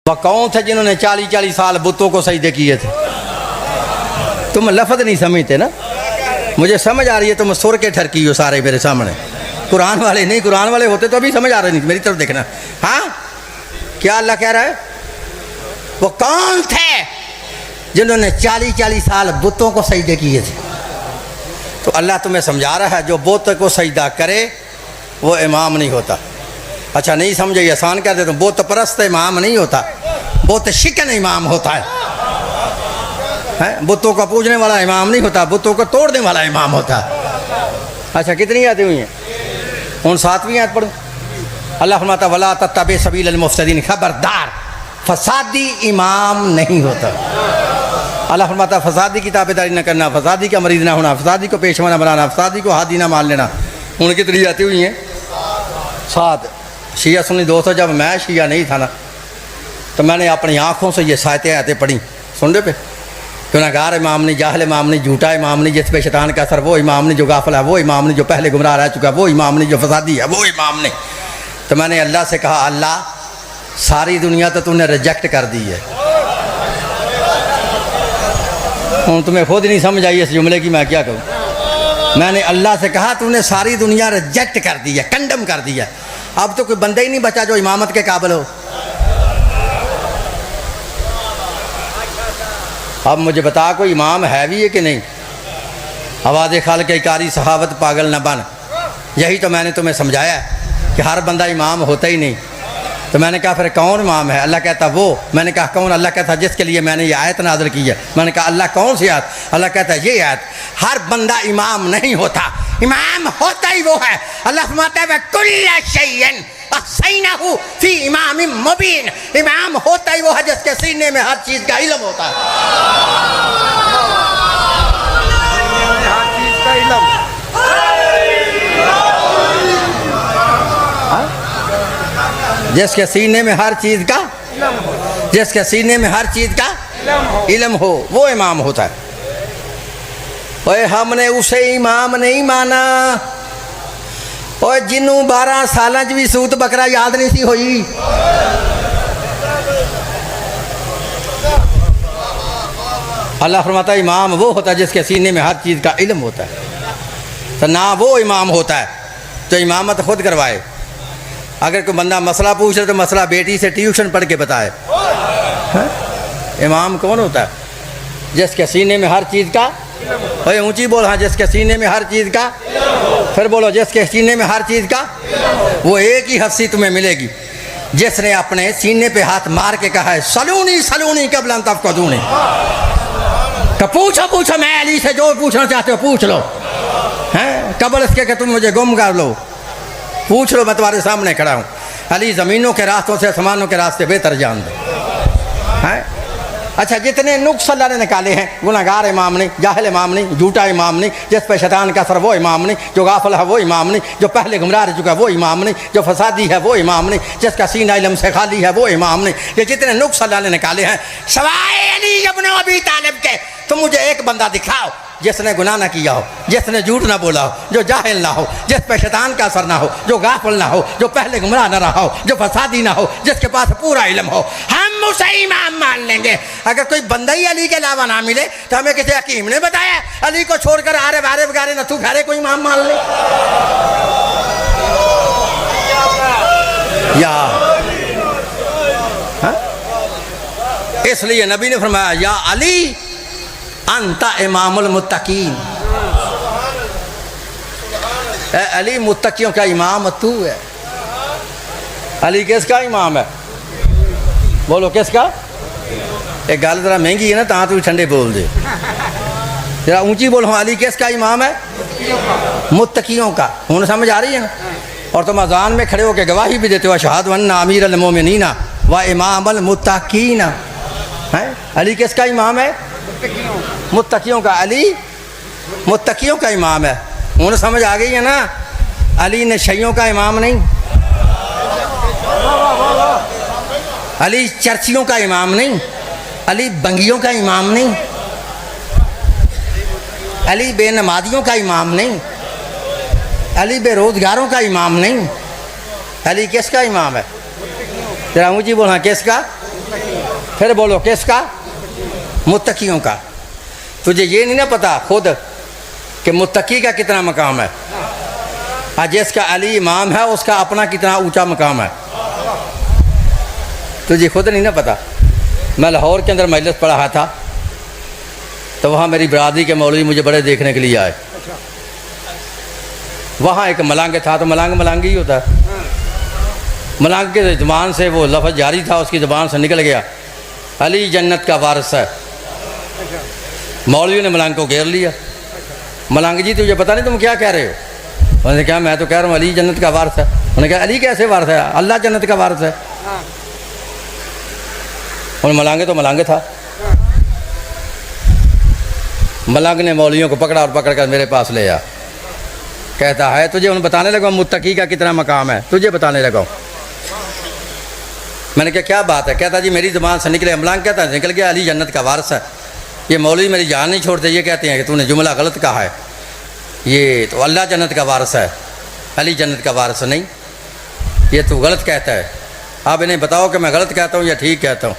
वह कौन थे जिन्होंने 40-40 साल बुतों को सजदे किए थे? तुम लफ्ज़ नहीं समझते ना, मुझे समझ आ रही है, तुम सुर के ठरकी हो सारे मेरे सामने। कुरान वाले नहीं, कुरान वाले होते तो अभी समझ आ रहे नहीं, मेरी तरफ देखना। हाँ, क्या अल्लाह कह रहा है? वो कौन थे जिन्होंने 40-40 साल बुतों को सजदे किए थे? तो अल्लाह तुम्हें समझा रहा है, जो बुत को सजदा करे वो इमाम नहीं होता। अच्छा नहीं समझे, आसान कर देता हूँ, बुत परस्त इमाम नहीं होता, बुत शिकन इमाम होता है। बुतों का पूजने वाला इमाम नहीं होता, बुतों को तोड़ने वाला इमाम होता है। अच्छा कितनी आयतें हुई हैं? उन 7वीं आयत पढ़ो। अल्लाह फरमाता वला तत्तबि सबीलल मुफ्सिदीन, खबरदार फसादी इमाम नहीं होता। अल्लाह फरमाता फसादी की ताबेदारी न करना, फसादी का मरीज ना होना, फसादी को पेशवा न बनाना, फसादी को हादी ना मान लेना। उन कितनी आयतें हुई हैं? 7। शिया सुन्नी दोस्तों, जब मैं शिया नहीं था ना तो मैंने अपनी आँखों से ये सायतें आयतें पढ़ी। सुन रहे पे? गुनाहगार इमाम नहीं, जाहिल इमाम नहीं, झूठा इमाम नहीं, जिस पे शैतान का असर वो इमाम नहीं, जो गाफिल है वो इमाम नहीं, जो पहले गुमराह रह चुका वो इमाम नहीं, जो फसादी है वो इमाम नहीं। तो मैंने अल्लाह से कहा, अल्लाह सारी दुनिया तो तूने रिजेक्ट कर दी है। हूँ तुम्हें खुद नहीं समझ आई इस जुमले की, मैं क्या कहूँ। मैंने अल्लाह से कहा तूने सारी दुनिया रिजेक्ट कर दी है, कंडम कर दी है, अब तो कोई बंदा ही नहीं बचा जो इमामत के काबिल हो। अब मुझे बता, कोई इमाम है भी है कि नहीं? आवाज़ खाल के कारी सहावत पागल न बन। यही तो मैंने तुम्हें समझाया कि हर बंदा इमाम होता ही नहीं। तो मैंने कहा फिर कौन इमाम है? अल्लाह कहता वो। मैंने कहा कौन? अल्लाह कहता जिसके लिए मैंने ये आयत नाज़िल की है। मैंने कहा अल्लाह कौन सी आयत? अल्लाह कहता है ये आयत। हर बंदा इमाम नहीं होता, इमाम होता ही वो है। अल्लाह फरमाता है कुल्ला शैइन अहसैनाहु फी इमामिम मुबीन। इमाम होता ही वो है जिसके सीने में हर चीज़ का इल्म होता है। हर चीज़ का इल्म, जिसके सीने में हर चीज़ का, जिसके सीने में हर चीज़ का इल्म हो वो इमाम होता है। ओए हमने उसे इमाम नहीं माना, और जिन्हों 12 साल भी सूत बकरा याद नहीं सी हुई। अल्लाह फरमाता है इमाम वो होता है जिसके सीने में हर चीज़ का इल्म होता है। तो ना वो इमाम होता है जो इमामत खुद करवाए। अगर कोई बंदा मसला पूछ रहे तो मसला बेटी से ट्यूशन पढ़ के बताए। इमाम कौन होता है? जिसके सीने में हर चीज़ का, भाई ऊंची बोल, हाँ, जिसके सीने में हर चीज़ का, फिर बोलो जिसके सीने में हर चीज़ का। वो एक ही हफ्सी तुम्हें मिलेगी जिसने अपने सीने पे हाथ मार के कहा है सलूनी सलूनी कबलन तब कदूनी। पूछो पूछो, मैं अली से जो पूछना चाहते हो पूछ लो, हैं, कबल इसके कि तुम मुझे गुम कर लो, पूछ लो, मैं तुम्हारे सामने खड़ा हूँ। अली ज़मीनों के रास्तों से आसमानों के रास्ते बेहतर जान दे, हैं। अच्छा जितने नुक्स अल्लाह ने निकाले हैं, गुनाहगार इमाम नहीं, जाहिल इमाम नहीं, झूठा इमाम नहीं, जिस पे शैतान का असर वो इमाम नहीं, जो गाफिल है वो इमाम नहीं, जो पहले गुमराह रह चुका है वो इमाम नहीं, जो फसादी है वो इमाम नहीं, जिसका सीना इल्म से खाली है वो इमाम नहीं। ये जितने नुक्स अल्लाह ने निकाले हैं सवाए अली इब्न अबी तालिब के, तुम मुझे एक बंदा दिखाओ जिसने गुनाह ना किया हो, जिसने झूठ ना बोला हो, जो जाहिल ना हो, जिस पे शैतान का असर ना हो, जो गाफिल ना हो, जो पहले गुमराह ना रहा हो, जो फसादी ना हो, जिसके पास पूरा इल्म हो, हम उसे इमाम मान लेंगे। अगर कोई बंदा ही अली के अलावा ना मिले तो हमें किसी हकीम ने बताया अली को छोड़कर आरे बारे बगारे नथु खारे कोई इमाम मान ले? या इसलिए नबी ने फरमाया या अली अंता इमामुल मुत्तकीन। अली मुत्तकियों का इमाम तू है। अली किसका इमाम है? बोलो किसका? एक गल जरा महंगी है ना, ता तू ठंडे बोल दे, जरा ऊंची बोलो। अली किसका इमाम है? मुत्तकियों का। हूँ समझ आ रही है ना? और तुम अजान में खड़े होकर गवाही भी देते हो अशहदु अन्ना अमीरुल मोमिनीना व इमामुल मुत्तकीन। हैं, अली किसका इमाम है? मुत्तकियों का। अली मुत्तकियों का इमाम है। उन्हें समझ आ गई है ना? अली नशइयों का इमाम नहीं, अली चर्चियों का इमाम नहीं, अली बंगियों का इमाम नहीं, अली बेनमाजियों का इमाम नहीं, अली बेरोजगारों का इमाम नहीं। अली किसका इमाम है? जरा ऊँची बोलना, किसका? फिर बोलो किसका? मुत्तकियों का। तुझे ये नहीं ना पता खुद कि मुत्तकी का कितना मकाम है, और जिसका अली इमाम है उसका अपना कितना ऊंचा मकाम है, तुझे खुद नहीं ना पता। मैं लाहौर के अंदर मजलिस पढ़ा था, तो वहाँ मेरी बरादरी के मौलवी मुझे बड़े देखने के लिए आए। वहाँ एक मलंग था, तो मलंग ही होता है। मलंग के ज़बान से वो लफ्ज़ जारी था, उसकी ज़बान से निकल गया, अली जन्नत का वारिस है। मौलवी ने मलंग को घेर लिया। मलंग जी तुझे पता नहीं तुम क्या कह रहे हो? उन्होंने कहा मैं तो कह रहा हूँ अली जन्नत का वारिस है। उन्होंने कहा अली कैसे वारिस है? अल्लाह जन्नत का वारिस है। और मलंग तो मलंग था। मलंग ने मौलवियों को पकड़ा और पकड़ कर मेरे पास ले आया। कहता है तुझे उन बताने लगा मुत्तकी का कितना मकाम है, तुझे बताने लगा। मैंने कहा क्या बात है? कहता जी मेरी ज़बान से निकले। मलंग कहता है निकल गया अली जन्नत का वारिस है। ये मौलवी मेरी जान नहीं छोड़ते, ये कहते हैं कि तूने जुमला गलत कहा है, ये तो अल्लाह जन्नत का वारिस है, अली जन्नत का वारिस नहीं, ये तू गलत कहता है। आप इन्हें बताओ कि मैं गलत कहता हूँ या ठीक कहता हूँ।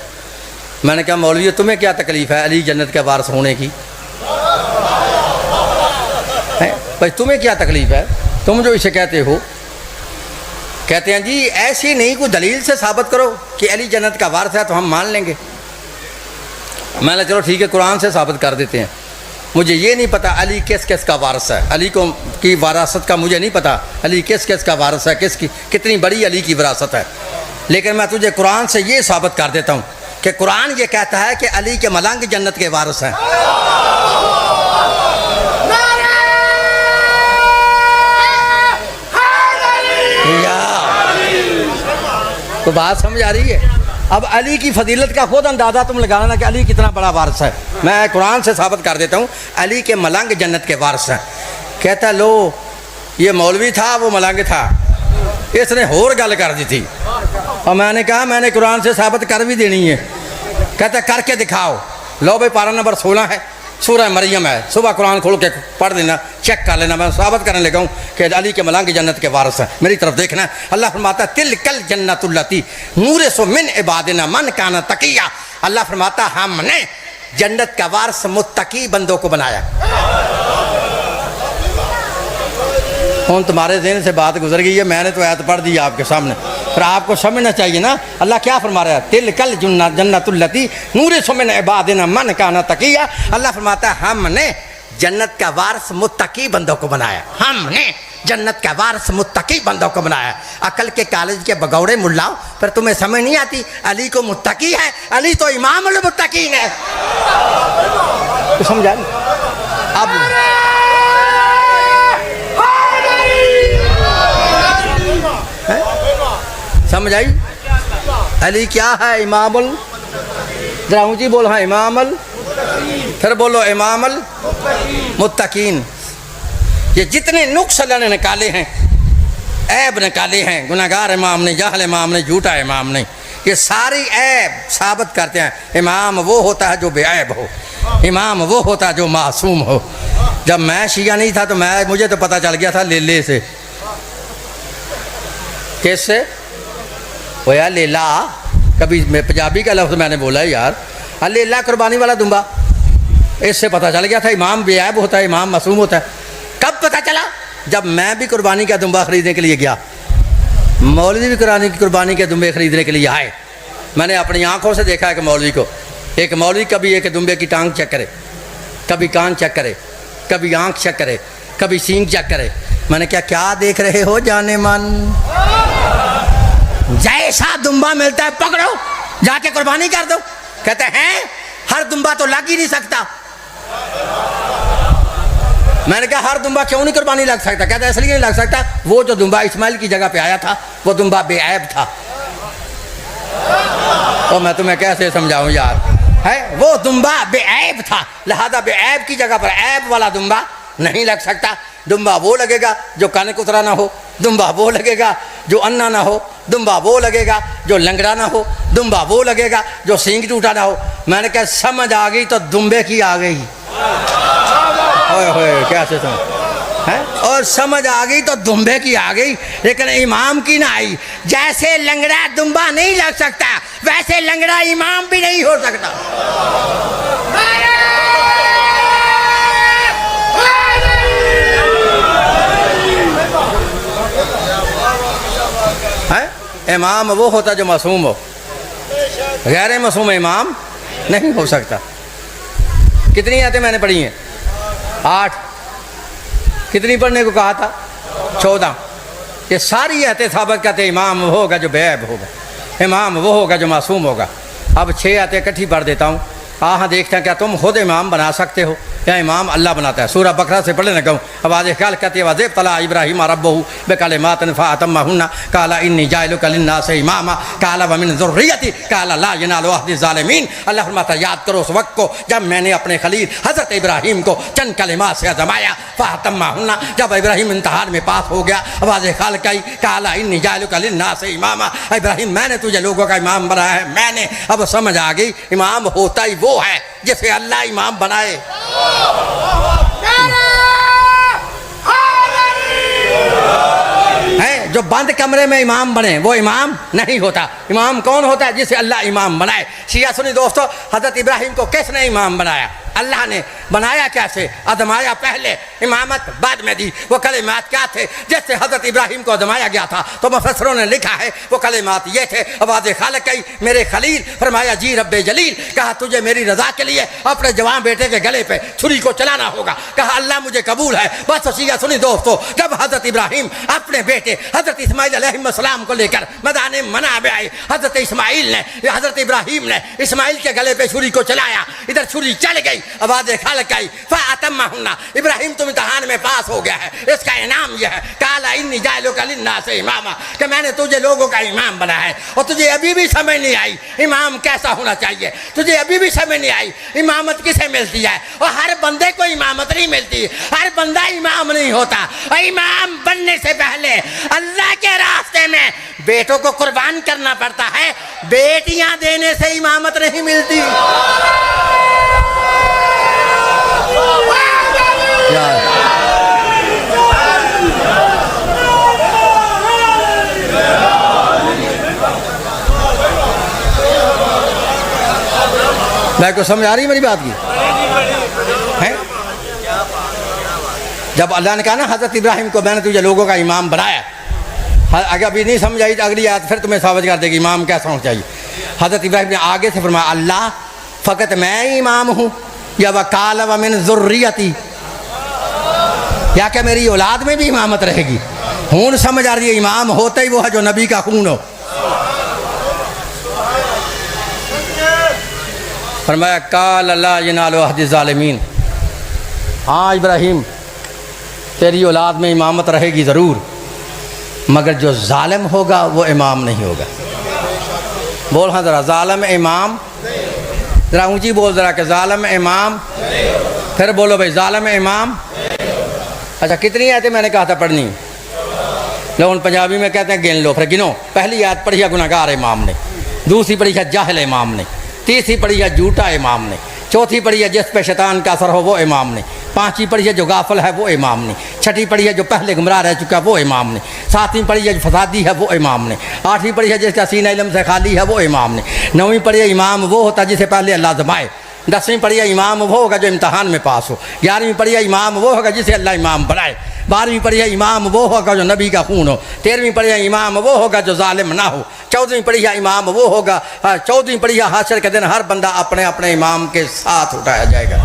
मैंने कहा मौलवी तुम्हें क्या तकलीफ़ है अली जन्नत का वारिस होने की? भाई तुम्हें क्या तकलीफ़ है, तुम जो इसे कहते हो? कहते हैं जी ऐसी नहीं, कोई दलील से साबित करो कि अली जन्नत का वारिस है तो हम मान लेंगे। मैंने चलो ठीक है कुरान से साबित कर देते हैं। मुझे ये नहीं पता अली किस किस का वारिस है, अली को की वरासत का मुझे नहीं पता, अली किस किस का वारिस है, किसकी कितनी बड़ी अली की विरासत है। लेकिन मैं तुझे कुरान से ये साबित कर देता हूँ कि कुरान ये कहता है कि अली के मलंग जन्नत के वारिस हैं। तो बात समझ आ रही है? अब अली की फजीलत का खुद अंदाज़ा तुम लगाना ना कि अली कितना बड़ा वारिस है। मैं कुरान से साबित कर देता हूँ अली के मलंग जन्नत के वारिस हैं। कहता लो ये मौलवी था, वो मलंग था, इसने होर गल कर दी थी। और मैंने कहा मैंने कुरान से साबित कर भी देनी है। कहता करके दिखाओ। लो भाई पारा नंबर 16 है, सूरह मरियम है, सुबह कुरान खोल के पढ़ लेना, चेक कर लेना। मैं साबित करने लगा हूँ कि अली के मलंग जन्नत के वारिस हैं। मेरी तरफ देखना है। अल्लाह फरमाता है तिल कल जन्नतुल्लती नूरे सो मिन इबादिना मन काना तकिया। अल्लाह फरमाता हमने जन्नत का वारिस मुत्तकी बंदों को बनाया। उन तुम्हारे ज़हन से बात गुजर गई है, मैंने तो आयत पढ़ दी आपके सामने, पर आपको समझना चाहिए ना अल्लाह क्या फरमा रहा है। तिल कल जन्नतुल्लती नूरे सो मिन इबादिना मन काना तकिया। अल्लाह फरमाता है हमने जन्नत का वारिस मुत्तकी बंदों को बनाया। हमने जन्नत का वारिस मुत्तकी बंदों को बनाया। अकल के कॉलेज के बगौड़े मुल्लाओं, पर तुम्हें समझ नहीं आती अली को मुत्तकी है, अली तो इमामुल मुत्तकीन है। तो समझा अब समझ आई? अली क्या है? इमामुल, जरा ऊँची बोलो हाँ इमामुल, फिर बोलो इमामुल मुत्तकीन। ये जितने नुक्स अल्लाह ने निकाले हैं, ऐब निकाले हैं, गुनाहगार इमाम ने, जाहल इमाम ने, झूठा इमाम ने, ये सारी ऐब साबित करते हैं। इमाम वो होता है जो बेऐब हो, इमाम वो होता है जो मासूम हो। जब मैं शिया नहीं था तो मुझे तो पता चल गया था लेले से। कैसे हो यार? लेला कभी मैं पंजाबी का लफ्ज़ मैंने बोला है यार, लेला कुर्बानी वाला दुम्बा, इससे पता चल गया था इमाम बेऐब होता है, इमाम मासूम होता है। कब पता चला? जब मैं भी कुर्बानी का दुम्बा ख़रीदने के लिए गया, मौलवी भी कुर्बानी के दुम्बे ख़रीदने के लिए आए। मैंने अपनी आँखों से देखा कि मौलवी को, एक मौलवी कभी एक दुम्बे की टांग चेक करे, कभी कान चेक करे, कभी आँख चेक करे, कभी सींग चेक करे। मैंने क्या देख रहे हो जाने मन? जैसा दुम्बा मिलता है पकड़ो, जाके कुर्बानी कर दो। कहते हैं हर दुम्बा तो लग ही नहीं सकता। मैंने कहा हर दुम्बा क्यों नहीं कुर्बानी लग सकता? कहता इसलिए नहीं लग सकता, वो जो दुम्बा इस्माइल की जगह पे आया था वो दुम्बा बेऐब था। तो मैं तुम्हें कैसे समझाऊं यार, है वो दुम्बा बेऐब था, लिहाजा बेऐब की जगह पर ऐब वाला दुम्बा नहीं लग सकता। दुम्बा वो लगेगा जो काने कुतरा ना हो, दुम्बा वो लगेगा जो अन्ना ना हो, दुम्बा वो लगेगा जो लंगड़ा ना हो, दुम्बा वो लगेगा जो सींग टूटा ना हो। मैंने कहा समझ आ गई तो दुम्बे की आ गई। ओए क्या से है? और समझ आ गई तो दुम्बे की आ गई, लेकिन इमाम की ना आई। जैसे लंगड़ा दुम्बा नहीं लग सकता, वैसे लंगड़ा इमाम भी नहीं हो सकता। है इमाम वो होता जो मासूम हो, गैर मासूम इमाम नहीं हो सकता। कितनी आयतें मैंने पढ़ी हैं? 8। कितनी पढ़ने को कहा था? 14। ये सारी आयतें साबित करते इमाम वो होगा जो बेऐब होगा, इमाम वो होगा जो मासूम होगा। अब 6 आयतें इकट्ठी पढ़ देता हूँ। हाँ देखते हैं क्या तुम खुद इमाम बना सकते हो या इमाम अल्लाह बनाता है। सूरह बकरा से पढ़ने लगा हूँ। आवाज़ ख्याल कहती है वाज़ेब तला इब्राहिम रब्बहू बिकलिमातिन फ़अतम्महुन्ना काला इन्नी जाइलुका लिन्नासि इमामा काला व मिन ज़ुर्रिय्यती काला ला यनालु अहदी ज़ालिमीन। अल्लाह फरमाता है याद करो उस वक्त को जब मैंने अपने खलील हज़रत इब्राहिम को चंद कलिमात से आज़माया। फ़अतम्महुन्ना, जब इब्राहिम इम्तिहान में पास हो गया, आवाज़ ख्याल कही काला इन्नी जाइलुका लिन्नासि इमामा, इब्राहिम मैंने तुझे लोगों का इमाम बनाया है। मैंने अब समझ आ गई इमाम होता ही वो है जिसे अल्लाह इमाम बनाए। है जो बंद कमरे में इमाम बने वो इमाम नहीं होता। इमाम कौन होता है? जिसे अल्लाह इमाम बनाए। शिया सुनी दोस्तों, हज़रत इब्राहिम को किसने इमाम बनाया? अल्लाह ने। बनाया कैसे? आजमाया पहले, इमामत बाद में दी। वो कलिमात क्या थे जिससे हज़रत इब्राहिम को आजमाया गया था? तो मुफस्सिरों ने लिखा है वो कलिमात ये थे। आवाज़ खालिक कही मेरे खलील, फरमाया जी रब्बे जलील, कहा तुझे मेरी रज़ा के लिए अपने जवान बेटे के गले पे छुरी को चलाना होगा। कहा अल्लाह मुझे कबूल है। बस शिया सुनी दोस्तों, जब हज़रत इब्राहिम अपने बेटे हज़रत इस्माइल अलैहिस्सलाम को लेकर मैदान मना में आए, हज़रत इस्माइल ने, हज़रत इब्राहिम ने इस्माइल के गले पे छुरी को चलाया। इधर छुरी चल गई। आवाज़ खालिक आई फ़अतम्महुन्ना, इब्राहिम तुम इम्तिहान में पास हो गया है, इसका इनाम यह है काला इन्नी जाइलुका लिन्नासि इमामा, कि मैंने तुझे लोगों का इमाम बनाया है। और तुझे अभी भी समझ नहीं आई इमाम कैसा होना चाहिए। तुझे अभी भी समझ नहीं आई इमामत किसे मिलती है। और हर बंदे को इमामत नहीं मिलती, हर बंदा इमाम नहीं होता। और इमाम बनने से पहले अल्लाह के रास्ते में बेटों को कुर्बान करना पड़ता है। बेटियां देने से इमामत नहीं मिलती। मैं को समझ आ रही मेरी बात की है? जब अल्लाह ने कहा ना हज़रत इब्राहिम को मैंने तुझे लोगों का इमाम बनाया, अगर अभी नहीं समझ आई तो अगली आयत फिर तुम्हें साबित कर देगी इमाम कैसा होना चाहिए। हज़रत इब्राहिम ने आगे से फरमाया अल्लाह फ़कत मैं इमाम हूँ या वकाल व मिन ज़ुर्रियती, क्या क्या मेरी औलाद में भी इमामत रहेगी? खून समझ आ रही है, इमाम होता ही वो है जो नबी का खून हो। फरमाया काल ला यनालु अहदी ज़ालिमीन, हाँ इब्राहिम तेरी औलाद में इमामत रहेगी ज़रूर, मगर जो ज़ालिम होगा वो इमाम नहीं होगा। बोल हाँ ज़रा, ज़ालिम इमाम, ज़रा ऊंची बोल ज़रा कि ज़ालिम इमाम। फिर बोलो भाई ज़ालिम इमाम। अच्छा कितनी आयतें मैंने कहा था पढ़नी? लोग पंजाबी में कहते हैं गिन लो, फिर गिनो। पहली आयत पढ़ी है गुनहगार इमाम ने, दूसरी पढ़ी है जाहिल इमाम ने, तीसरी पढ़ी है झूठा इमाम ने, चौथी पढ़ी है जिस पे शैतान का असर हो वो इमाम ने, पांचवी पढ़ी है जो गाफिल है वो इमाम ने, छठी पढ़ी है जो पहले गुमराह रह चुका वो इमाम ने, सातवीं पढ़ी है जो फसादी है वो इमाम ने, आठवीं पढ़ी है जिसका सीना इल्म से खाली है वो इमाम ने, नौवीं पढ़ी है इमाम वो होता जिसे पहले अल्लाह आज़माए, 10वीं पढ़ी है इमाम वो होगा जो इम्तहान में पास हो, 11वीं पढ़ी है इमाम वो होगा जिसे अल्लाह इमाम बनाए, 12वीं पढ़ी है इमाम वो होगा जो नबी का खून हो, 13वीं पढ़ी है इमाम वो होगा जो जालिम ना हो, 14वीं पढ़ी है इमाम वो होगा, 14वीं पढ़ी है हाशर के दिन हर बंदा अपने अपने इमाम के साथ उठाया जाएगा।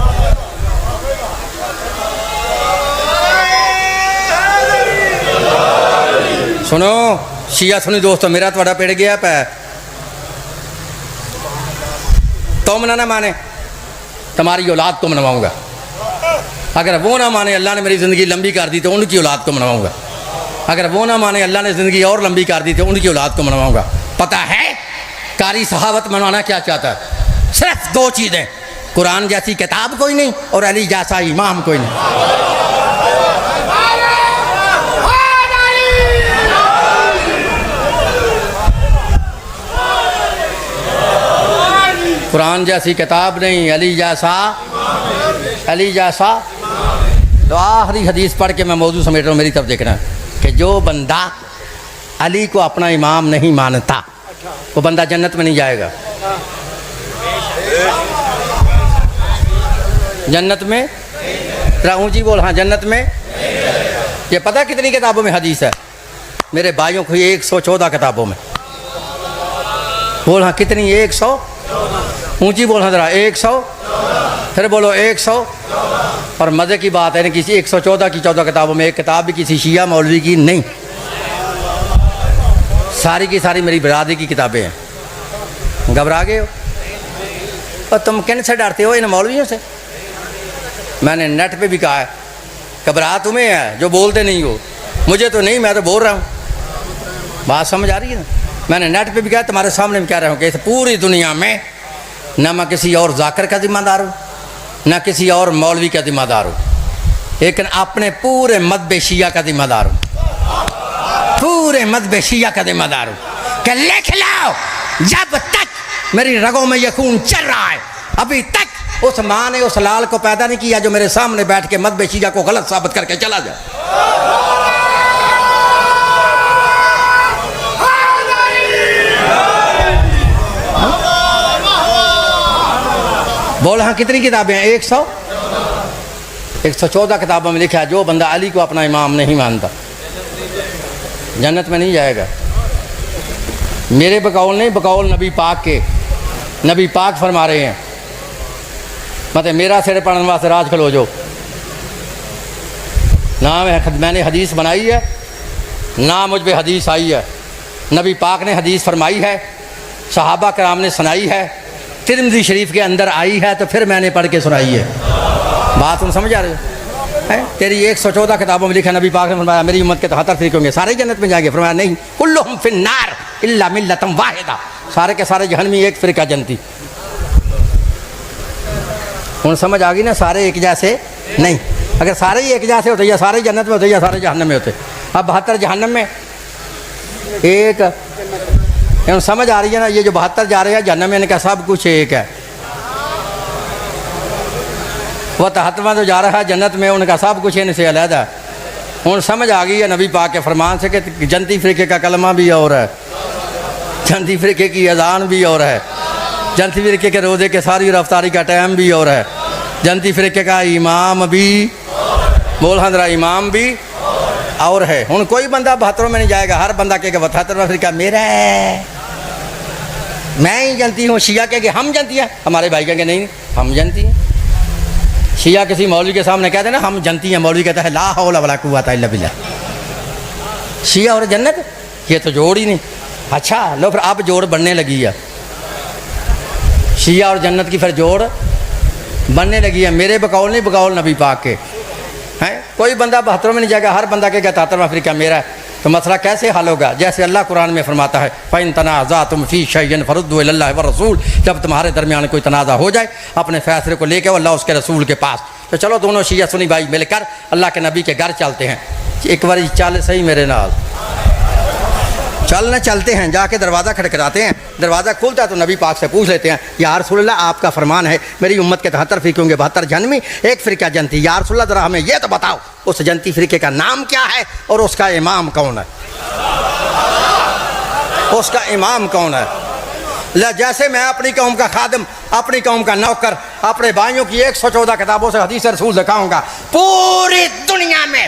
सुनो शिया सुनी दोस्तों, मेरा थोड़ा पेड़ गया पै तुम ना माने तुम्हारी औलाद को मनवाऊंगा, अगर वो ना माने अल्लाह ने मेरी ज़िंदगी लंबी कर दी तो उनकी औलाद को मनवाऊंगा, अगर वो ना माने अल्लाह ने ज़िंदगी और लंबी कर दी तो उनकी औलाद को मनवाऊंगा। पता है कारी सहावत मनवाना क्या चाहता है? सिर्फ 2 चीज़ें, कुरान जैसी किताब कोई नहीं और अली जैसा इमाम कोई नहीं। कुरान जैसी किताब नहीं, अली जैसा। तो आखिरी हदीस पढ़ के मैं मौजूद समेट रहा हूँ, मेरी तरफ देखना कि जो बंदा अली को अपना इमाम नहीं मानता वो बंदा जन्नत में नहीं जाएगा। जन्नत में जरा ऊंची बोल, हाँ जन्नत में। ये पता कितनी किताबों में हदीस है मेरे भाइयों को? 114 किताबों में। बोल हाँ कितनी? 100। ऊंची बोल हाँ जरा, 100। फिर बोलो 100। और मज़े की बात है ना, किसी 114 की 14 किताबों में एक किताब भी किसी शिया मौलवी की नहीं, सारी की सारी मेरी बिरादरी की किताबें हैं। घबरा गए हो? और तुम किन से डरते हो? इन मौलवियों से। मैंने नेट पे भी कहा है, घबरा तुम्हें है जो बोलते नहीं हो, मुझे तो नहीं, मैं तो बोल रहा हूँ। बात समझ आ रही है ना? मैंने नेट पे भी कहा, तुम्हारे सामने भी कह रहा हूँ कि इस पूरी दुनिया में न मैं किसी और जाकर का जिम्मेदार हूँ, न किसी और मौलवी का जिम्मेदार हूँ, लेकिन अपने पूरे मज़हब शिया का जिम्मेदार हूँ। पूरे मज़हब शिया का जिम्मेदार हूँ कि लिख लो, जब तक मेरी रगों में ये खून चल रहा है, अभी तक उस माँ ने उस लाल को पैदा नहीं किया जो मेरे सामने बैठ के मज़हब शिया को गलत साबित करके चला जाए। बोल हाँ कितनी किताबें हैं? 100। 114 किताबों में लिखा है जो बंदा अली को अपना इमाम नहीं मानता जन्नत में नहीं जाएगा। मेरे बकौल नहीं, बकौल नबी पाक के। नबी पाक फरमा रहे हैं, मतलब मेरा सिर पढ़ने वास्ते राज खलो जो ना मैंने हदीस बनाई है ना मुझ पर हदीस आई है। नबी पाक ने हदीस फरमाई है, सहाबा कराम ने सुनाई है, तिरमिज़ी शरीफ के अंदर आई है, तो फिर मैंने पढ़ के सुनाई है। बात तुम समझ आ रहे हो? तेरी 114 किताबों में लिखा, नबी पाक ने फरमाया मेरी उम्मत के 73 फ़िरके होंगे, सारे जन्नत में जाएंगे। फरमाया नहीं, कुल्लुहुम फिन्नार इल्ला मिल्लतम वाहिदा, सारे के सारे जहन्नमी, एक फ़िरका जन्नती। उन समझ आ गई ना? सारे एक जैसे नहीं। अगर सारे ही एक जैसे होते या सारे जन्नत में होते या सारे जहन्नम में होते। अब 72 जहन्नम में, एक समझ आ रही है ना? ये जो 72 जा रहे हैं जहन्नम में, इनका सब कुछ एक है। वह 73वां जो जा रहा है जन्नत में, उनका सब कुछ इनसे अलग है। उन समझ आ गई है नबी पाक के फरमान से कि जन्नती फ़िरके का कलमा भी और है, जन्नती फ़िरके की अज़ान भी और है, जन्नती फ़िरके के रोज़े के सारी रफ्तारी का टाइम भी और है, जन्नती फ़िरके का इमाम भी, बोल हजरा इमाम भी और है। हूँ कोई बंदा 72 में नहीं जाएगा। हर बंदा कहेगा 72वां फ़िरका मेरा है, मैं ही जनती हूँ। शिया कहेंगे हम जनती हैं, हमारे भाई कहेंगे नहीं हम जनती हैं। शिया किसी मौलवी के सामने कहते हैं ना हम जनती हैं, मौलवी कहता है ला हौला वला कुव्वता इल्ला बिल्लाह। शिया और जन्नत ये तो जोड़ ही नहीं। अच्छा लो फिर अब जोड़ बनने लगी है, शिया और जन्नत की फिर जोड़ बनने लगी है। मेरे बकौल नहीं, बकौल नबी पाक के हैं। कोई बंदा 72 में नहीं जाएगा, हर बंदा कहेगा 73वां फ़िरका मेरा है। तो मसला कैसे हल होगा? जैसे अल्लाह कुरान में फरमाता है, फ़इन तनाज़अतुम फ़ी शैइन फरुद्दू इलल्लाहि व रसूल, जब तुम्हारे दरमियान कोई तनाज़ा हो जाए अपने फैसले को लेकर अल्लाह उसके रसूल के पास। तो चलो दोनों शिया सुनी भाई मिलकर अल्लाह के नबी के घर चलते हैं। एक बार चल सही मेरे नाल चलना, चलते हैं, जाके दरवाज़ा खटखटाते हैं। दरवाज़ा खुलता है तो नबी पाक से पूछ लेते हैं, या रसूलल्लाह आपका फरमान है मेरी उम्मत के 73 फ़िरके होंगे, 72 जन्नती, एक फ़िरका जन्नती। या रसूलल्लाह ज़रा हमें यह तो बताओ उस जन्नती फ़िरके का नाम क्या है और उसका इमाम कौन है? उसका इमाम कौन है? जैसे मैं अपनी कौम का खादिम, अपनी कौम का नौकर, अपने भाइयों की 114 किताबों से हदीस रसूल दिखाऊंगा, पूरी दुनिया में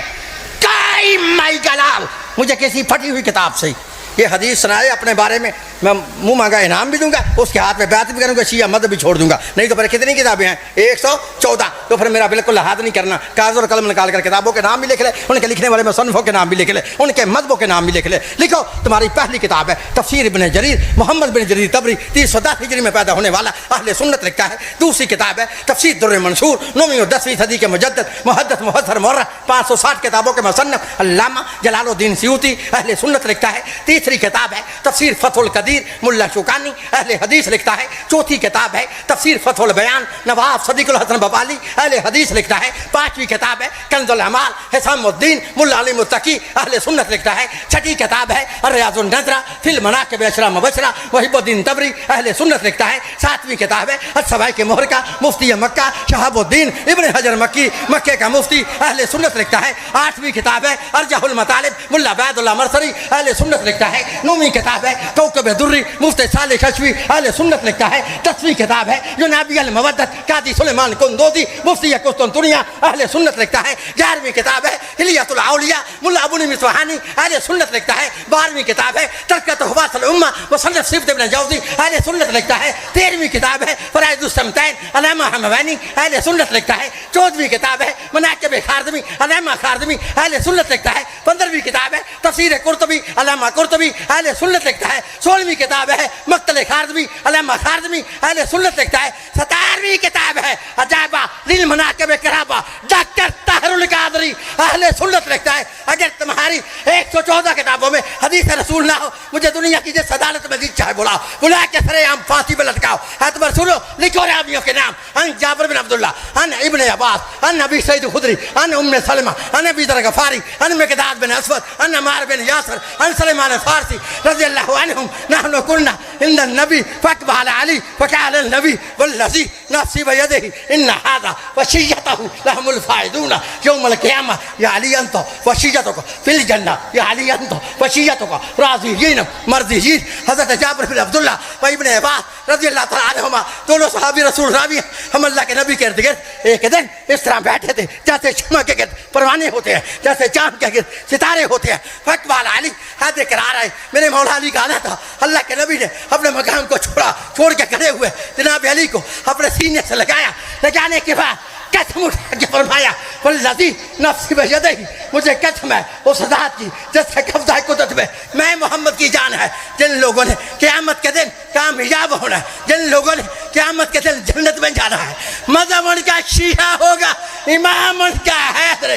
कई माई जलाल मुझे किसी फटी हुई किताब से ये हदीस सुनाए अपने बारे में, मैं मुँह मांगा इनाम भी दूंगा, उसके हाथ में बैत भी करूँगा, शिया मत भी छोड़ दूंगा। नहीं तो फिर कितनी किताबें हैं? 114। तो फिर मेरा बिल्कुल हाथ नहीं करना, कागज़ और कलम निकाल कर किताबों के नाम भी लिख ले, उनके लिखने वाले मुसन्निफ़ों के नाम भी लिख ले, उनके मज़हबों के नाम भी लिख ले। लिखो तुम्हारी पहली किताब है तफसीर इब्न जरीर, मोहम्मद बिन जरीर तबरी, 310 हिजरी में पैदा होने वाला अहले सुन्नत लिखता है। दूसरी किताब है तफसीर दुर्र मंसूर, 9वीं और 10वीं सदी के मुजद्दिद मुहद्दिस मुफस्सिर मुअर्रिख़, 560 किताबों के मुसन्निफ़ अल्लामा जलालुद्दीन सयूती अहले सुन्नत लिखता है। तीसरी किताब है तफसीर फतहुल कदीर, मुल्ला शुकानी अहले हदीस लिखता है। चौथी किताब है तफसीर फतहुल बयान, नवाब सदीकुल हसन बबाली अहले हदीस लिखता है। पांचवी किताब है कंजुल अमाल, हिसामुद्दीन मुल्ला अली मुत्तकी अहले सुन्नत लिखता है। छठी किताब है रियाजुन नज़रा फिल मनाक़िब अशरा मुबशरा, वहीबुद्दीन तबरी अहले सुन्नत लिखता है। सातवीं किताब है अस्सवाई के मोहर का मुफ्ती मक्का शहाबुद्दीन इब्न हजर मक्की, मक्के का मुफ्ती अहले सुन्नत लिखता है। आठवीं किताब है अर्जहुल मतालिब, मुल्ला बैदुल्लाह मरसरी अहले सुन्नत लिखता है। है, नौवीं किताब है कौकब दुर्री, मुफ्ती साले कश्फी अहले सुन्नत लिखता है। 10वीं किताब है जो नाबी अल मवद्दत कादी सुलेमान कुंदोदी मुफ्ती कुस्तुनतुनिया अहले सुन्नत लिखता है। 11वीं किताब है हिलियतुल औलिया मुल्ला अबू नईम सुहानी अहले सुन्नत लिखता है। 12वीं किताब है तज़किरत हुवासल उम्मा मुसन्निफ सिब्त इब्न जौज़ी अहले सुन्नत लिखता है। 13वीं किताब है फ़राइदुस समतैन अल्लामा हमवानी अहले सुन्नत लिखता है। 14वीं किताब है मनाक़िब खारज़मी अल्लामा खारज़मी अहले सुन्नत लिखता है। 15वीं किताब है तफ़सीर कुर्तुबी अल्लामा कुर्तुबी अहले सुन्नत लिखता है। 16वीं किताब है मक़तल खारज़मी अल्लामा खारज़मी अहले सुन्नत लिखता है। 17वीं किताब है अजायबा लिल मनाक़िब किराबा डॉक्टर ताहिरुल क़ादरी अहले सुन्नत लिखता है। अगर तुम्हारी 114 किताबों में हदीस रसूल ना हो, मुझे दुनिया की जिस अदालत में जी चाहे बुलाओ, बुला के सरेआम फांसी पे लटकाओ। एतबर सुनो, लिखो रावियों के नाम। अन जाबिर बिन अब्दुल्लाह, अन इब्ने अब्बास, अन अबी सईद खुदरी, अन उम्मे सलमा, अन अबी दर गफारी, अन मिक़दाद बिन असवद, अन अमार बिन यासर, अन सलमान फारसी रज़ियल्लाहु अन्हुम नहनु कुन्ना इंद नबी फक़बाल अली फ़क़ाल नबी वल्लज़ी नफ़्सी बियदिही इन्न हाज़ा वसिय्यतहु लहुमुल फ़ाइज़ूना यौमल क़ियामह या अली अंत वसिय्यतुका फिल जन्नह या अली अंत वसिय्यतुका राज़ियीन मर्ज़ियीन। हज़रत जाबिर बिन अब्दुल्लाह व इब्ने अब्बास रज़ियल्लाहु तआला अन्हुमा दोनों सहाबी रसूल रावी हैं। हम अल्लाह के नबी के इर्द-गिर्द एक दिन इस तरह बैठे थे जैसे शम्मा के गिर्द परवाने होते हैं, जैसे चाँद के गिर्द सितारे होते हैं। फ़क़बाल अली हद करार है। मेरे मौला अली का आना था, अल्लाह के नबी ने अपने मकाम को छोड़ के खड़े हुए जनाब अली को अपने सीने से लगाया। लगाने के बाद कसम उठा के फरमाया वल्लज़ी नफ़्सी बियदिही, मुझे कसम है उस ज़ात की जिसका कब्ज़ा कुदरत में, मैं मोहम्मद की जान है। जिन लोगों ने क़यामत के दिन कामयाब होना है, जिन लोगों ने क़यामत के दिन जन्नत में जाना है, मज़हब उनका शीहा होगा, इमाम उनका हैदर।